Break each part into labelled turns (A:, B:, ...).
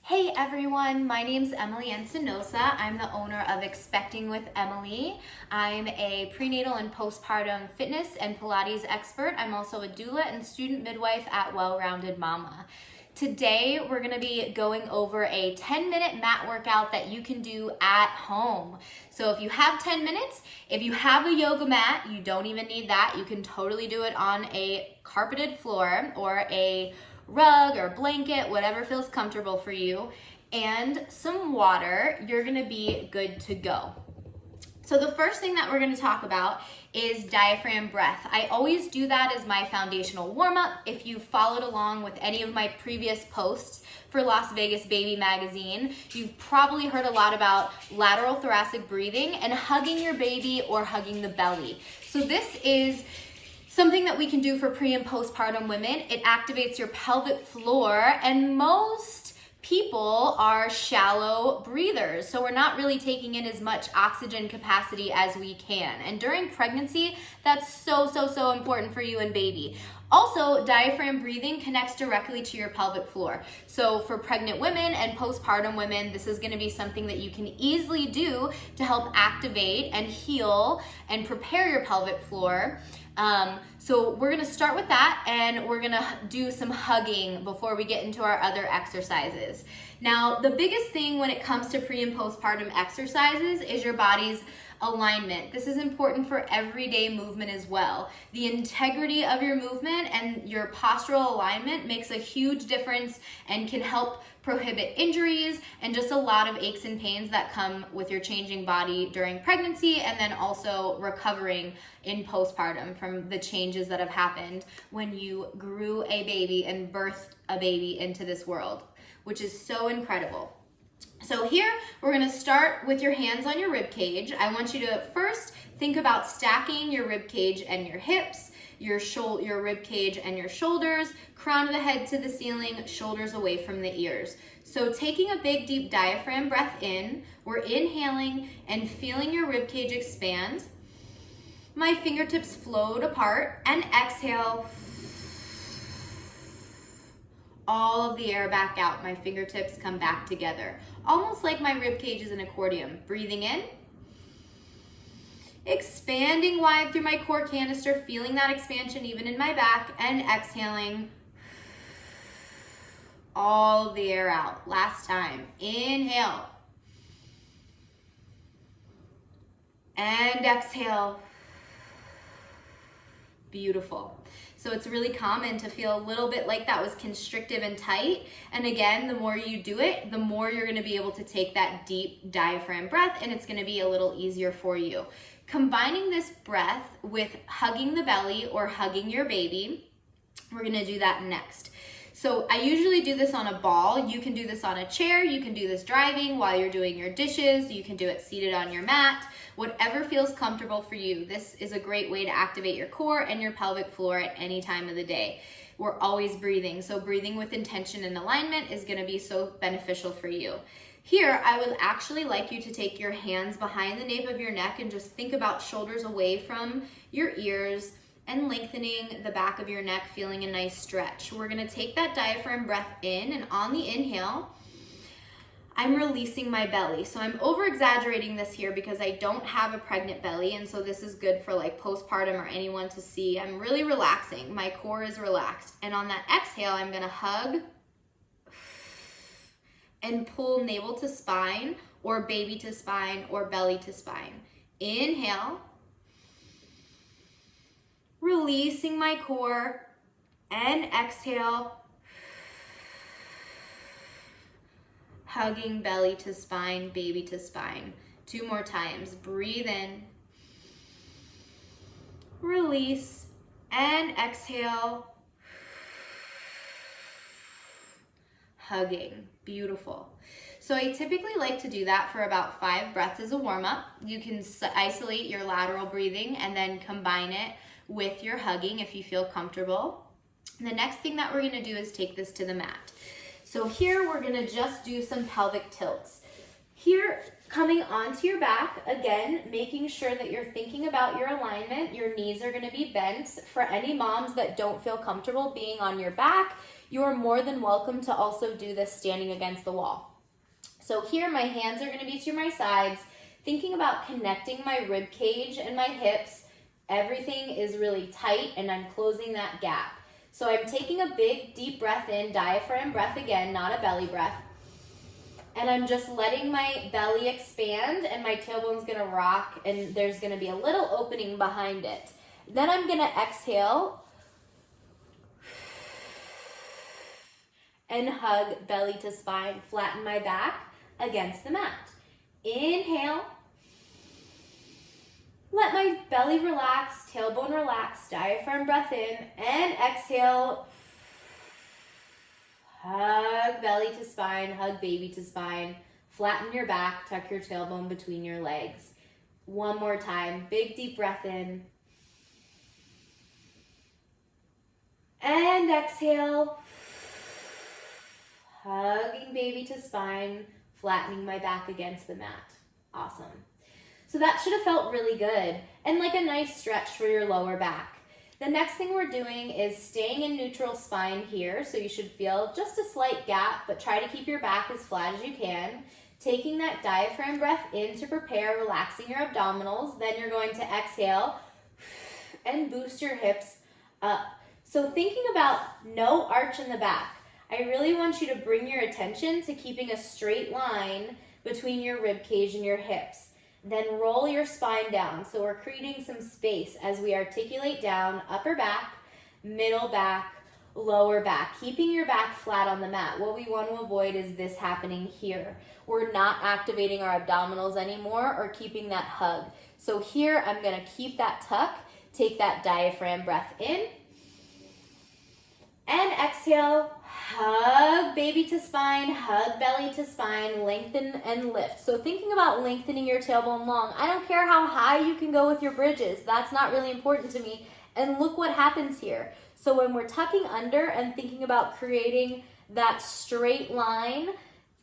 A: Hey everyone, my name's Emily Encinosa. I'm the owner of Expecting with Emily. I'm a prenatal and postpartum fitness and Pilates expert. I'm also a doula and student midwife at Well-Rounded Mama. Today we're going to be going over a 10-minute mat workout that you can do at home. So if you have 10 minutes, if you have a yoga mat, you don't even need that. You can totally do it on a carpeted floor or a rug or blanket, whatever feels comfortable for you, and some water. You're gonna be good to go. So the first thing that we're gonna talk about is diaphragm breath. I always do that as my foundational warm-up. If you followed along with any of my previous posts for Las Vegas Baby Magazine, you've probably heard a lot about lateral thoracic breathing and hugging your baby or hugging the belly. So this is something that we can do for pre and postpartum women. It activates your pelvic floor, and most people are shallow breathers, so we're not really taking in as much oxygen capacity as we can. And during pregnancy, that's so important for you and baby. Also, diaphragm breathing connects directly to your pelvic floor. So for pregnant women and postpartum women, this is gonna be something that you can easily do to help activate and heal and prepare your pelvic floor. So we're gonna start with that, and we're gonna do some hugging before we get into our other exercises. Now, the biggest thing when it comes to pre and postpartum exercises is your body's alignment. This is important for everyday movement as well. The integrity of your movement and your postural alignment makes a huge difference and can help prohibit injuries and just a lot of aches and pains that come with your changing body during pregnancy, and then also recovering in postpartum from the changes that have happened when you grew a baby and birthed a baby into this world, which is so incredible. So here, we're gonna start with your hands on your rib cage. I want you to first think about stacking your rib cage and your hips, your rib cage and your shoulders, crown of the head to the ceiling, shoulders away from the ears. So taking a big, deep diaphragm breath in, we're inhaling and feeling your rib cage expand. My fingertips float apart, and exhale. All of the air back out. My fingertips come back together. Almost like my rib cage is an accordion. Breathing in. Expanding wide through my core canister, feeling that expansion even in my back, and exhaling all of the air out. Last time. Inhale. And exhale. Beautiful. So it's really common to feel a little bit like that was constrictive and tight. And again, the more you do it, the more you're gonna be able to take that deep diaphragm breath, and it's gonna be a little easier for you. Combining this breath with hugging the belly or hugging your baby, we're gonna do that next. So I usually do this on a ball. You can do this on a chair. You can do this driving while you're doing your dishes. You can do it seated on your mat. Whatever feels comfortable for you. This is a great way to activate your core and your pelvic floor at any time of the day. We're always breathing, so breathing with intention and alignment is gonna be so beneficial for you. Here, I would actually like you to take your hands behind the nape of your neck and just think about shoulders away from your ears, and lengthening the back of your neck, feeling a nice stretch. We're gonna take that diaphragm breath in, and on the inhale, I'm releasing my belly. So I'm over-exaggerating this here because I don't have a pregnant belly, and so this is good for like postpartum or anyone to see. I'm really relaxing. My core is relaxed. And on that exhale, I'm gonna hug and pull navel to spine, or baby to spine, or belly to spine. Inhale. Releasing my core, and exhale, hugging belly to spine, baby to spine. 2 more times. Breathe in, release, and exhale, hugging. Beautiful. So I typically like to do that for about 5 breaths as a warm-up. You can isolate your lateral breathing and then combine it with your hugging if you feel comfortable. The next thing that we're gonna do is take this to the mat. So here we're gonna just do some pelvic tilts. Here, coming onto your back, again, making sure that you're thinking about your alignment. Your knees are gonna be bent. For any moms that don't feel comfortable being on your back, You are more than welcome to also do this standing against the wall. So here my hands are going to be to my sides, thinking about connecting my rib cage and my hips. Everything is really tight and I'm closing that gap. So I'm taking a big deep breath in, diaphragm breath again, not a belly breath. And I'm just letting my belly expand and my tailbone's gonna rock and there's gonna be a little opening behind it. Then I'm gonna exhale and hug belly to spine, flatten my back against the mat. Inhale. Let my belly relax, tailbone relax, diaphragm breath in, and exhale. Hug belly to spine, hug baby to spine. Flatten your back, tuck your tailbone between your legs. One more time, big deep breath in. And exhale. Hugging baby to spine, flattening my back against the mat. Awesome. So that should have felt really good and like a nice stretch for your lower back. The next thing we're doing is staying in neutral spine here. So you should feel just a slight gap, but try to keep your back as flat as you can. Taking that diaphragm breath in to prepare, relaxing your abdominals. Then you're going to exhale and boost your hips up. So thinking about no arch in the back, I really want you to bring your attention to keeping a straight line between your rib cage and your hips. Then roll your spine down. So we're creating some space as we articulate down, upper back, middle back, lower back, keeping your back flat on the mat. What we want to avoid is this happening here. We're not activating our abdominals anymore or keeping that hug. So here I'm going to keep that tuck, take that diaphragm breath in, and exhale. Hug baby to spine, hug belly to spine, lengthen and lift. So thinking about lengthening your tailbone long, I don't care how high you can go with your bridges. That's not really important to me. And look what happens here. So when we're tucking under and thinking about creating that straight line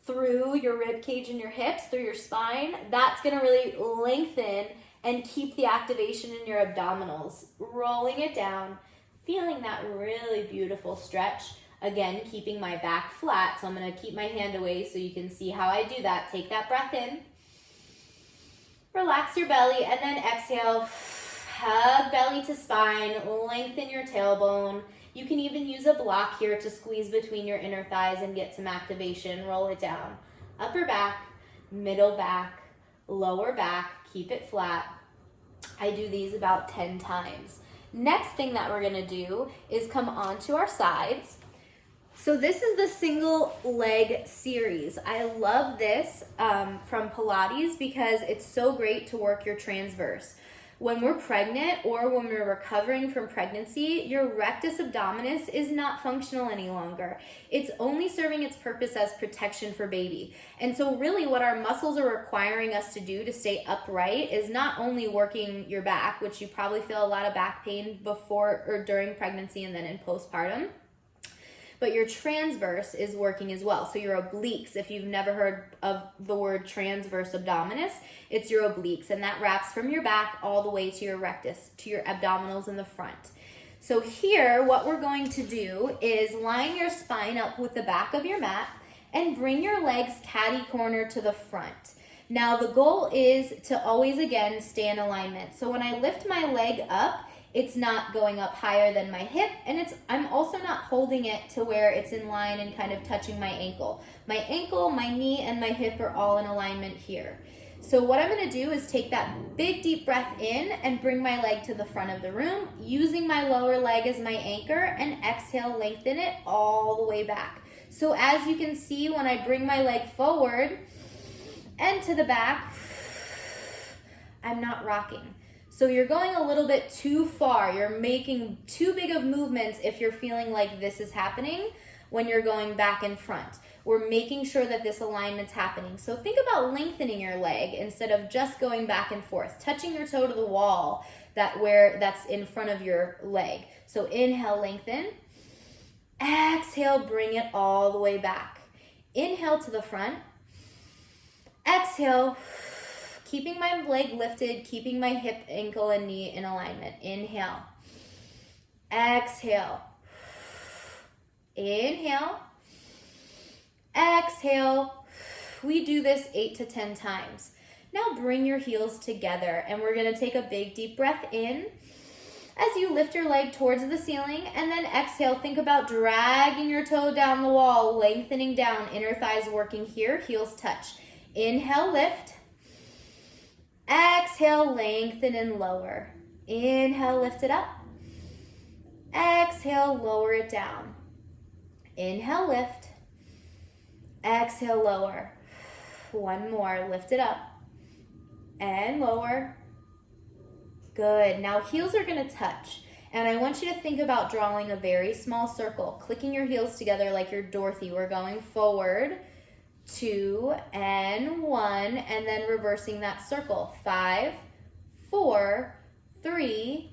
A: through your rib cage and your hips, through your spine, that's gonna really lengthen and keep the activation in your abdominals. Rolling it down, feeling that really beautiful stretch. Again, keeping my back flat, so I'm going to keep my hand away so you can see how I do that. Take that breath in, relax your belly, and then exhale. Hug belly to spine, lengthen your tailbone. You can even use a block here to squeeze between your inner thighs and get some activation. Roll it down. Upper back, middle back, lower back, keep it flat. I do these about 10 times. Next thing that we're going to do is come onto our sides. So this is the single leg series. I love this from Pilates because it's so great to work your transverse. When we're pregnant or when we're recovering from pregnancy, your rectus abdominis is not functional any longer. It's only serving its purpose as protection for baby. And so really what our muscles are requiring us to do to stay upright is not only working your back, which you probably feel a lot of back pain before or during pregnancy and then in postpartum, but your transverse is working as well. So your obliques, if you've never heard of the word transverse abdominis, it's your obliques, and that wraps from your back all the way to your rectus, to your abdominals in the front. So here, what we're going to do is line your spine up with the back of your mat and bring your legs catty corner to the front. Now the goal is to always, again, stay in alignment. So when I lift my leg up, it's not going up higher than my hip, and I'm also not holding it to where it's in line and kind of touching my ankle. My ankle, my knee, and my hip are all in alignment here. So what I'm gonna do is take that big deep breath in and bring my leg to the front of the room, using my lower leg as my anchor, and exhale, lengthen it all the way back. So as you can see, when I bring my leg forward and to the back, I'm not rocking. So you're going a little bit too far. You're making too big of movements if you're feeling like this is happening when you're going back and front. We're making sure that this alignment's happening. So think about lengthening your leg instead of just going back and forth, touching your toe to the wall that's in front of your leg. So inhale, lengthen. Exhale, bring it all the way back. Inhale to the front. Exhale, keeping my leg lifted, keeping my hip, ankle, and knee in alignment. Inhale. Exhale. Inhale, exhale. We do this 8 to 10 times. Now bring your heels together and we're gonna take a big deep breath in as you lift your leg towards the ceiling, and then exhale. Think about dragging your toe down the wall, lengthening down, inner thighs working here, heels touch. Inhale, lift. Exhale, lengthen and lower. Inhale, lift it up. Exhale, lower it down. Inhale, lift. Exhale, lower. One more, lift it up and lower. Good. Now heels are going to touch, and I want you to think about drawing a very small circle, clicking your heels together like you're Dorothy. We're going forward, 2 and 1, and then reversing that circle. 5, 4, 3,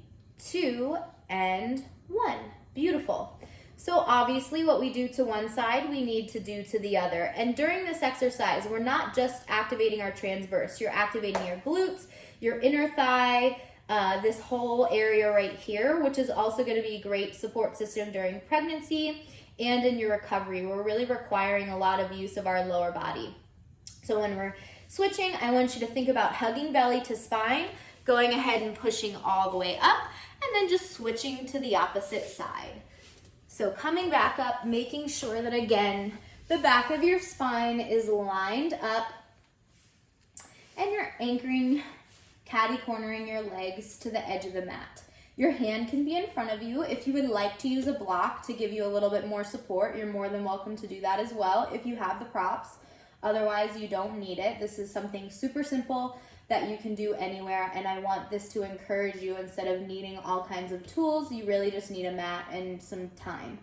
A: 2, and 1. Beautiful. So obviously what we do to one side, we need to do to the other. And during this exercise, we're not just activating our transverse. You're activating your glutes, your inner thigh, this whole area right here, which is also going to be a great support system during pregnancy and in your recovery. We're really requiring a lot of use of our lower body. So when we're switching, I want you to think about hugging belly to spine, going ahead and pushing all the way up, and then just switching to the opposite side. So coming back up, making sure that, again, the back of your spine is lined up and you're anchoring, catty cornering your legs to the edge of the mat. Your hand can be in front of you. If you would like to use a block to give you a little bit more support, you're more than welcome to do that as well if you have the props. Otherwise, you don't need it. This is something super simple that you can do anywhere, and I want this to encourage you. Instead of needing all kinds of tools, you really just need a mat and some time.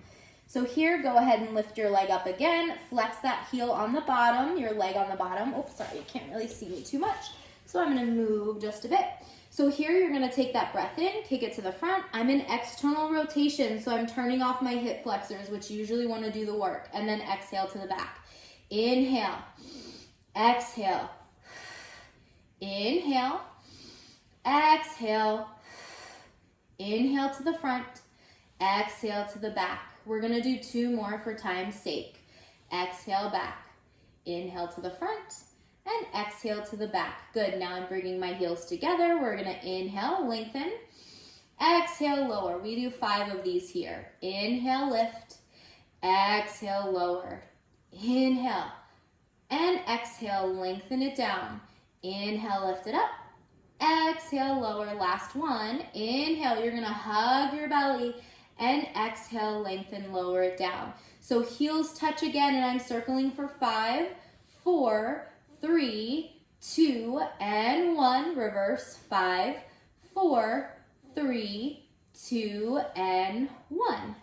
A: So here, go ahead and lift your leg up again. Flex that heel on the bottom, your leg on the bottom. Oops, sorry, you can't really see me too much. So I'm gonna move just a bit. So here, you're gonna take that breath in, kick it to the front. I'm in external rotation, so I'm turning off my hip flexors, which usually wanna do the work, and then exhale to the back. Inhale, exhale. Inhale, exhale, inhale to the front, exhale to the back. We're gonna do 2 more for time's sake. Exhale back, inhale to the front, and exhale to the back. Good, now I'm bringing my heels together. We're gonna inhale, lengthen, exhale, lower. We do 5 of these here. Inhale, lift, exhale, lower. Inhale, and exhale, lengthen it down. Inhale, lift it up. Exhale, lower. Last one. Inhale, you're gonna hug your belly, and exhale, lengthen, lower it down. So heels touch again, and I'm circling for 5, 4, 3, 2, and 1. Reverse. 5, 4, 3, 2, and 1.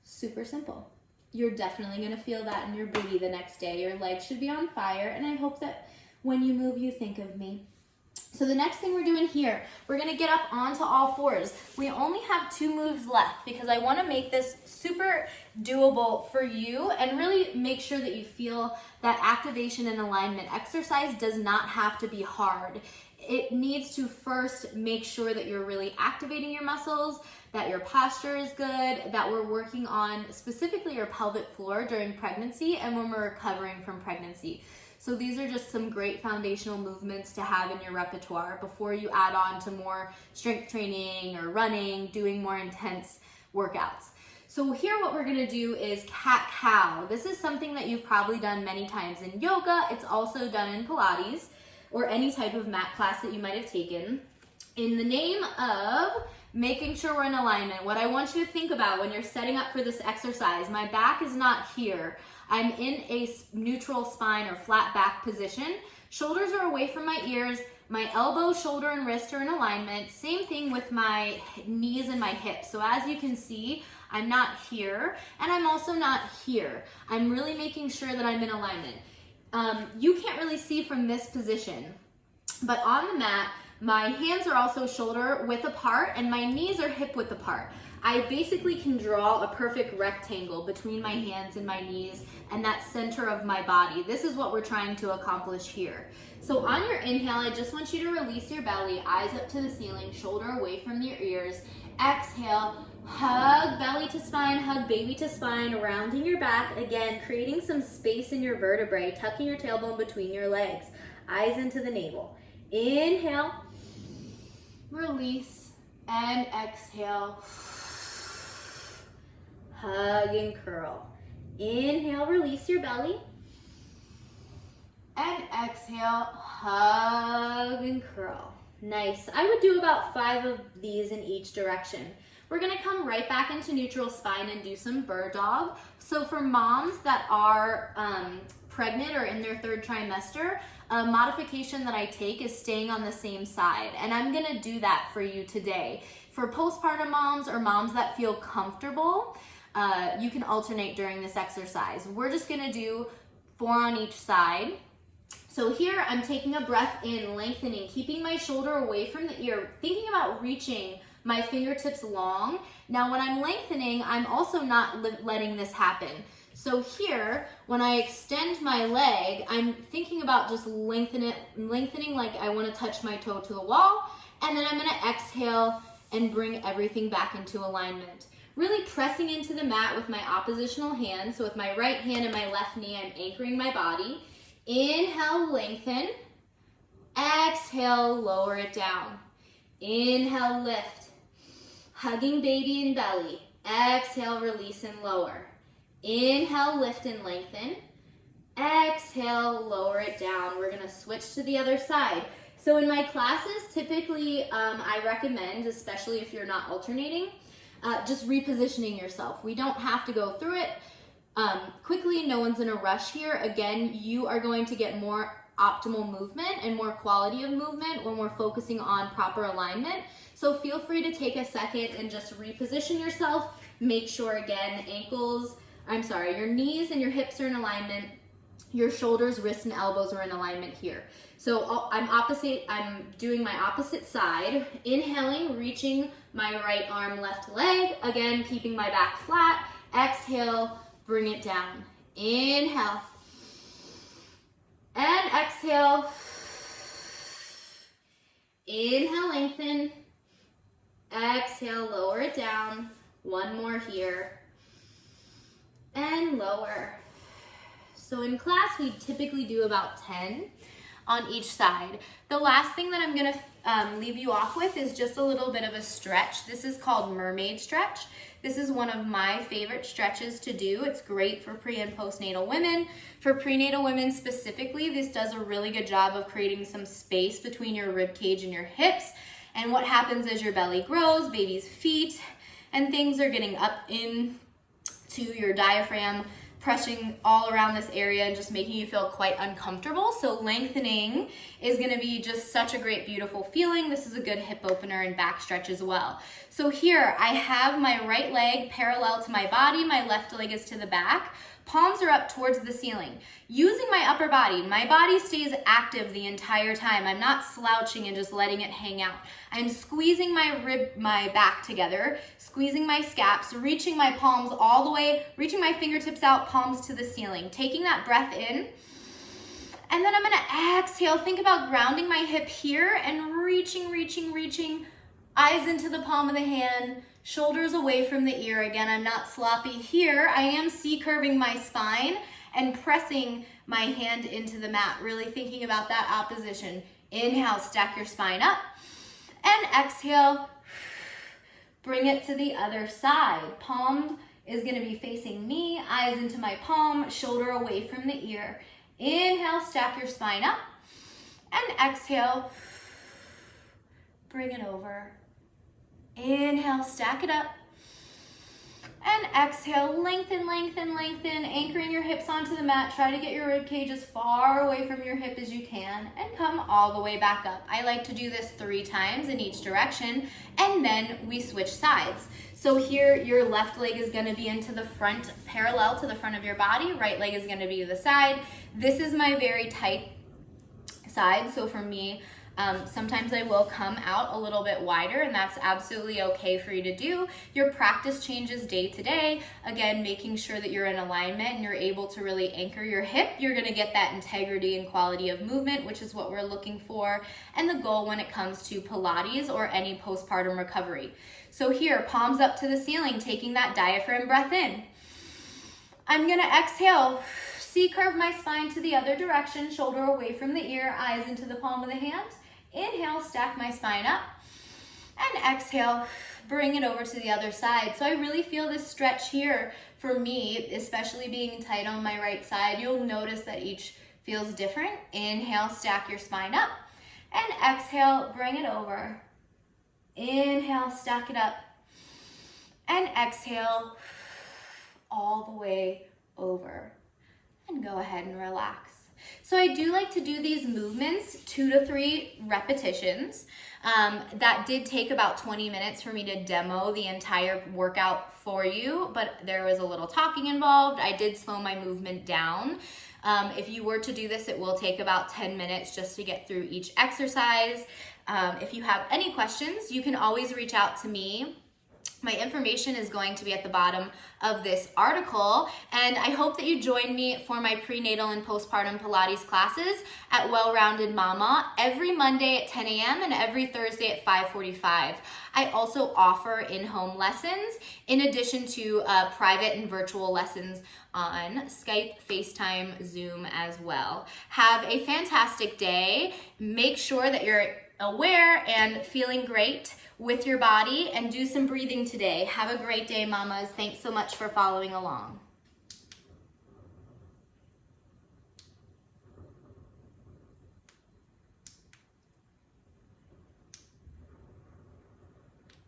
A: Super simple. You're definitely gonna feel that in your booty the next day. Your legs should be on fire, and I hope that when you move, you think of me. So the next thing we're doing here, we're gonna get up onto all fours. We only have 2 moves left because I wanna make this super doable for you and really make sure that you feel that activation and alignment exercise does not have to be hard. It needs to first make sure that you're really activating your muscles, that your posture is good, that we're working on specifically your pelvic floor during pregnancy and when we're recovering from pregnancy. So these are just some great foundational movements to have in your repertoire before you add on to more strength training or running, doing more intense workouts. So here what we're gonna do is cat-cow. This is something that you've probably done many times in yoga. It's also done in Pilates or any type of mat class that you might have taken. In the name of making sure we're in alignment, what I want you to think about when you're setting up for this exercise, my back is not here. I'm in a neutral spine or flat back position. Shoulders are away from my ears. My elbow, shoulder, and wrist are in alignment. Same thing with my knees and my hips. So as you can see, I'm not here, and I'm also not here. I'm really making sure that I'm in alignment. You can't really see from this position, but on the mat, my hands are also shoulder width apart, and my knees are hip width apart. I basically can draw a perfect rectangle between my hands and my knees and that center of my body. This is what we're trying to accomplish here. So on your inhale, I just want you to release your belly, eyes up to the ceiling, shoulder away from your ears. Exhale, Hug belly to spine, hug baby to spine, rounding your back. Again, creating some space in your vertebrae, tucking your tailbone between your legs. Eyes into the navel. Inhale, release, and exhale. Hug and curl. Inhale, release your belly. And exhale, hug and curl. Nice. I would do about 5 of these in each direction. We're gonna come right back into neutral spine and do some bird dog. So for moms that are pregnant or in their 3rd trimester, a modification that I take is staying on the same side. And I'm gonna do that for you today. For postpartum moms or moms that feel comfortable, you can alternate during this exercise. We're just gonna do 4 on each side. So here I'm taking a breath in, lengthening, keeping my shoulder away from the ear, thinking about reaching my fingertips long. Now when I'm lengthening, I'm also not letting this happen. So here, when I extend my leg, I'm thinking about just lengthening like I want to touch my toe to the wall, and then I'm going to exhale and bring everything back into alignment. Really pressing into the mat with my oppositional hand. So with my right hand and my left knee, I'm anchoring my body. Inhale, lengthen. Exhale, lower it down. Inhale, lift. Hugging baby and belly. Exhale, release and lower. Inhale, lift and lengthen. Exhale, lower it down. We're gonna switch to the other side. So in my classes, typically I recommend, especially if you're not alternating, just repositioning yourself. We don't have to go through it quickly. No one's in a rush here. Again, you are going to get more optimal movement and more quality of movement when we're focusing on proper alignment. So feel free to take a second and just reposition yourself. Make sure again, your knees and your hips are in alignment. Your shoulders, wrists, and elbows are in alignment here. So I'm doing my opposite side. Inhaling, reaching my right arm, left leg. Again, keeping my back flat. Exhale, bring it down. Inhale. And exhale. Inhale, lengthen. Exhale, lower it down. One more here. And lower. So in class, we typically do about 10 on each side. The last thing that I'm gonna leave you off with is just a little bit of a stretch. This is called mermaid stretch. This is one of my favorite stretches to do. It's great for pre and postnatal women. For prenatal women specifically, this does a really good job of creating some space between your rib cage and your hips. And what happens as your belly grows, baby's feet and things are getting up in to your diaphragm, pressing all around this area and just making you feel quite uncomfortable. So lengthening is gonna be just such a great, beautiful feeling. This is a good hip opener and back stretch as well. So here I have my right leg parallel to my body, my left leg is to the back. Palms are up towards the ceiling. Using my upper body, my body stays active the entire time. I'm not slouching and just letting it hang out. I'm squeezing my back together, squeezing my scaps, reaching my palms all the way, reaching my fingertips out, palms to the ceiling. Taking that breath in, and then I'm gonna exhale. Think about grounding my hip here and reaching, eyes into the palm of the hand, shoulders away from the ear. Again, I'm not sloppy here. I am C-curving my spine and pressing my hand into the mat, really thinking about that opposition. Inhale, stack your spine up, and exhale, bring it to the other side. Palm is gonna be facing me, eyes into my palm, shoulder away from the ear. Inhale, stack your spine up, and exhale, bring it over. Inhale, stack it up, and exhale, lengthen, anchoring your hips onto the mat. Try to get your rib cage as far away from your hip as you can, and come all the way back up. I like to do this 3 times in each direction, and then we switch sides. So here, your left leg is gonna be into the front, parallel to the front of your body. Right leg is gonna be to the side. This is my very tight side, so for me, Sometimes I will come out a little bit wider, and that's absolutely okay for you to do. Your practice changes day to day. Again, making sure that you're in alignment and you're able to really anchor your hip. You're gonna get that integrity and quality of movement, which is what we're looking for, and the goal when it comes to Pilates or any postpartum recovery. So here, palms up to the ceiling, taking that diaphragm breath in. I'm gonna exhale, C-curve my spine to the other direction, shoulder away from the ear, eyes into the palm of the hand. Inhale, stack my spine up, and exhale, bring it over to the other side. So I really feel this stretch here for me, especially being tight on my right side. You'll notice that each feels different. Inhale, stack your spine up, and exhale, bring it over. Inhale, stack it up, and exhale all the way over. And go ahead and relax. So I do like to do these movements 2 to 3 repetitions. That did take about 20 minutes for me to demo the entire workout for you, but there was a little talking involved. I did slow my movement down. If you were to do this, it will take about 10 minutes just to get through each exercise. If you have any questions, you can always reach out to me. My information is going to be at the bottom of this article, and I hope that you join me for my prenatal and postpartum Pilates classes at Well-Rounded Mama every Monday at 10 a.m. and every Thursday at 5:45. I also offer in-home lessons in addition to private and virtual lessons on Skype, FaceTime, Zoom as well. Have a fantastic day. Make sure that you're aware and feeling great with your body, and do some breathing today. Have a great day, mamas. Thanks so much for following along.